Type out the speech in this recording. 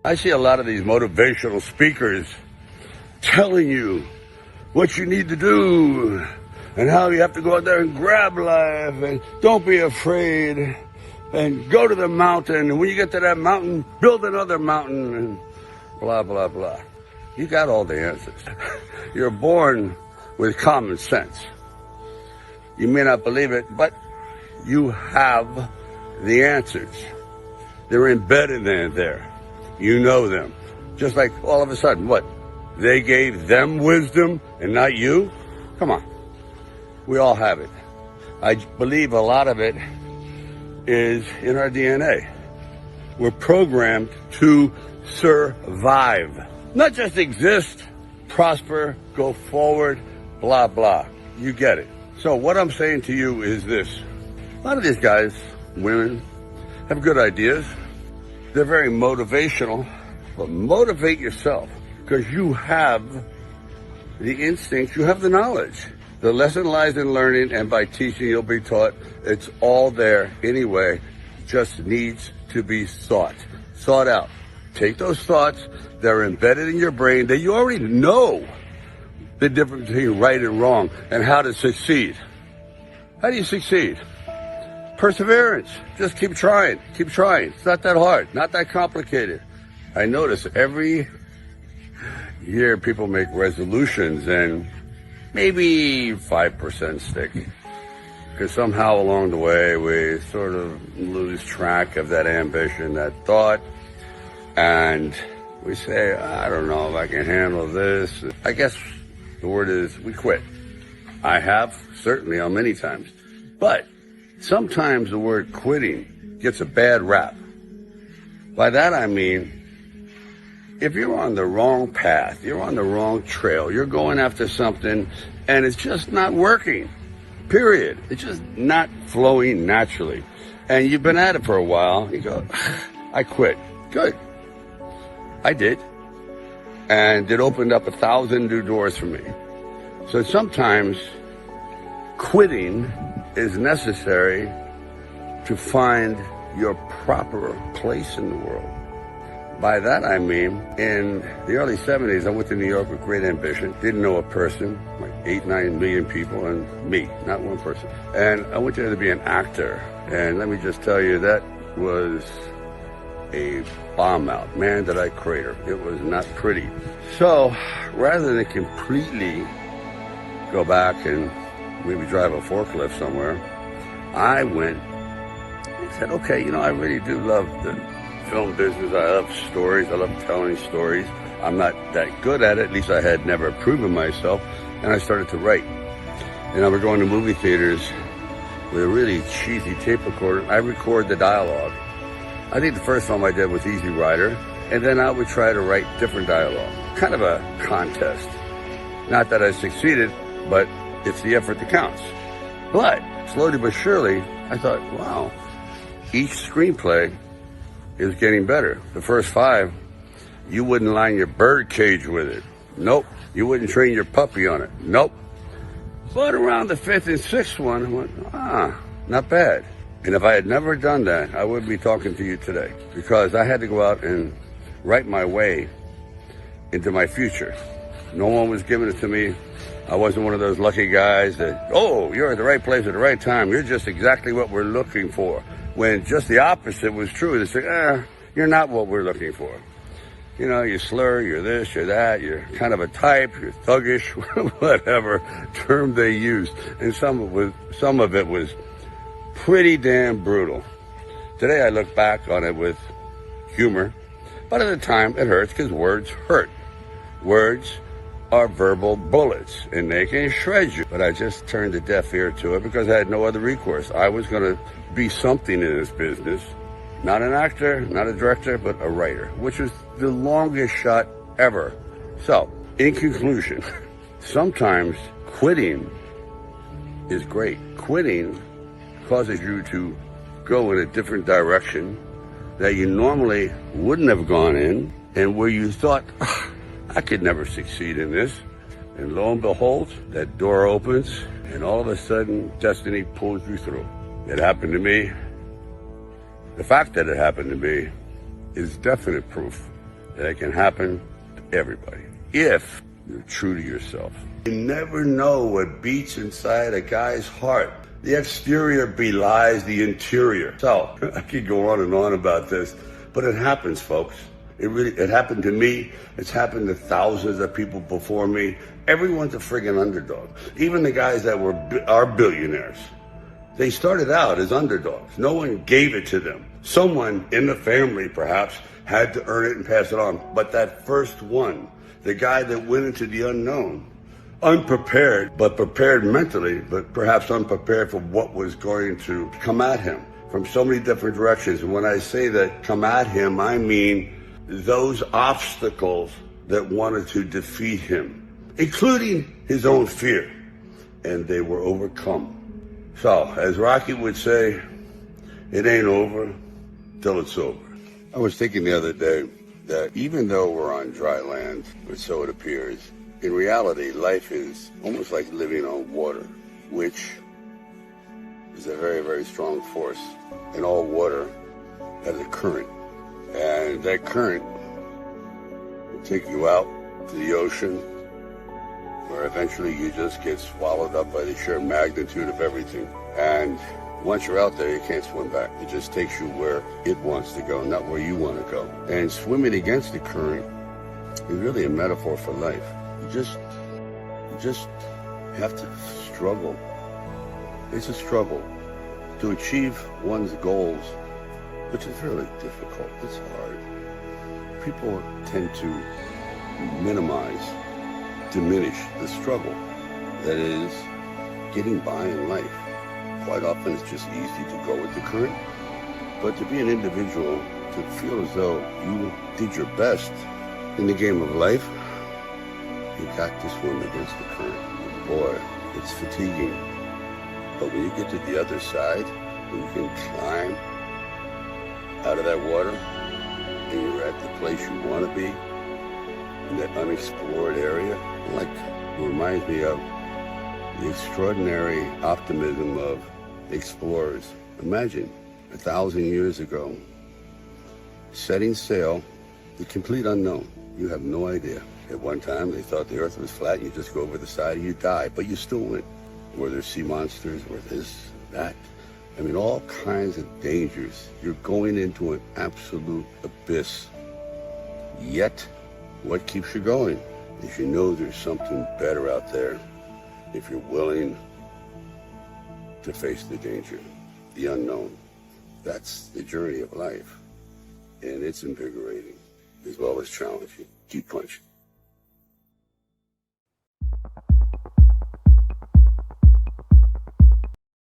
I see a lot of these motivational speakers telling you what you need to do and how you have to go out there and grab life and don't be afraid and go to the mountain. And when you get to that mountain, build another mountain and blah, blah, blah. You got all the answers. You're born with common sense. You may not believe it, but you have the answers. They're embedded in there. You know them. Just like all of a sudden, what? They gave them wisdom and not you? Come on. We all have it. I believe a lot of it is in our DNA. We're programmed to survive. Not just exist, prosper, go forward, blah, blah. You get it. So what I'm saying to you is this. A lot of these guys, women, have good ideas. They're very motivational, but motivate yourself because you have the instinct, you have the knowledge. The lesson lies in learning, and by teaching you'll be taught. It's all there anyway, just needs to be sought out. Take those thoughts, they're embedded in your brain that you already know the difference between right and wrong and how to succeed. How do you succeed? Perseverance. Just keep trying. Keep trying. It's not that hard. Not that complicated. I notice every year people make resolutions and maybe 5% stick. Because somehow along the way we sort of lose track of that ambition, that thought. And we say, I don't know if I can handle this. I guess the word is we quit. I have, certainly on many times. But sometimes the word quitting gets a bad rap. By that I mean, if you're on the wrong path, you're on the wrong trail, you're going after something and it's just not working, period. It's just not flowing naturally. And you've been at it for a while, you go, I quit. Good. I did. And it opened up 1,000 new doors for me. So sometimes quitting is necessary to find your proper place in the world. By that I mean, in the early 70s, I went to New York with great ambition. Didn't know a person, like 8-9 million people, and me, not one person. And I went there to be an actor. And let me just tell you, that was a bomb out. Man, did I crater. It was not pretty. So rather than completely go back and maybe drive a forklift somewhere, I went and said, okay, I really do love the film business. I love stories. I love telling stories. I'm not that good at it. At least I had never proven myself. And I started to write. And I would go into movie theaters with a really cheesy tape recorder. I record the dialogue. I think the first film I did was Easy Rider. And then I would try to write different dialogue. Kind of a contest. Not that I succeeded, but it's the effort that counts. But slowly but surely, I thought, wow, each screenplay is getting better. The first 5, you wouldn't line your bird cage with it. Nope. You wouldn't train your puppy on it. Nope. But around the 5th and 6th one, I went, not bad. And if I had never done that, I wouldn't be talking to you today, because I had to go out and write my way into my future. No one was giving it to me. I wasn't one of those lucky guys that, oh, you're at the right place at the right time. You're just exactly what we're looking for. When just the opposite was true. They say, you're not what we're looking for. You slur, you're this, you're that, you're kind of a type, you're thuggish, whatever term they used. And some of it was pretty damn brutal. Today I look back on it with humor, but at the time it hurts because words hurt. Words are verbal bullets, and they can shred you. But I just turned a deaf ear to it because I had no other recourse. I was going to be something in this business. Not an actor, not a director, but a writer, which was the longest shot ever. So, in conclusion, sometimes quitting is great. Quitting causes you to go in a different direction that you normally wouldn't have gone in, and where you thought, I could never succeed in this. And lo and behold, that door opens, and all of a sudden, destiny pulls you through. It happened to me The fact that it happened to me is definite proof that it can happen to everybody if you're true to yourself. You never know what beats inside a guy's heart. The exterior belies the interior. So, I could go on and on about this, but it happens, folks. It happened to me. It's happened to thousands of people before me. Everyone's a friggin' underdog. Even the guys that are billionaires. They started out as underdogs. No one gave it to them. Someone in the family, perhaps, had to earn it and pass it on. But that first one, the guy that went into the unknown, unprepared, but prepared mentally, but perhaps unprepared for what was going to come at him from so many different directions. And when I say that come at him, I mean those obstacles that wanted to defeat him, including his own fear, and they were overcome. So, as Rocky would say, it ain't over till it's over. I was thinking the other day that even though we're on dry land, or so it appears, in reality, life is almost like living on water, which is a very, very strong force. And all water has a current. And that current will take you out to the ocean, where eventually you just get swallowed up by the sheer magnitude of everything. And once you're out there, you can't swim back. It just takes you where it wants to go, not where you want to go. And swimming against the current is really a metaphor for life. You just have to struggle. It's a struggle to achieve one's goals, which is really difficult. It's hard. People tend to minimize, diminish the struggle that is getting by in life. Quite often it's just easy to go with the current, but to be an individual, to feel as though you did your best in the game of life, you got to swim against the current. Boy, it's fatiguing. But when you get to the other side, and you can climb out of that water, and you're at the place you want to be, in that unexplored area, like it reminds me of the extraordinary optimism of explorers. Imagine 1,000 years ago, setting sail, the complete unknown. You have no idea. At one time, they thought the earth was flat. You just go over the side and you die, but you still went. Were there sea monsters? Were this, that? I mean, all kinds of dangers. You're going into an absolute abyss. Yet, what keeps you going? Is you know there's something better out there if you're willing to face the danger, the unknown. That's the journey of life. And it's invigorating as well as challenging. Keep punching.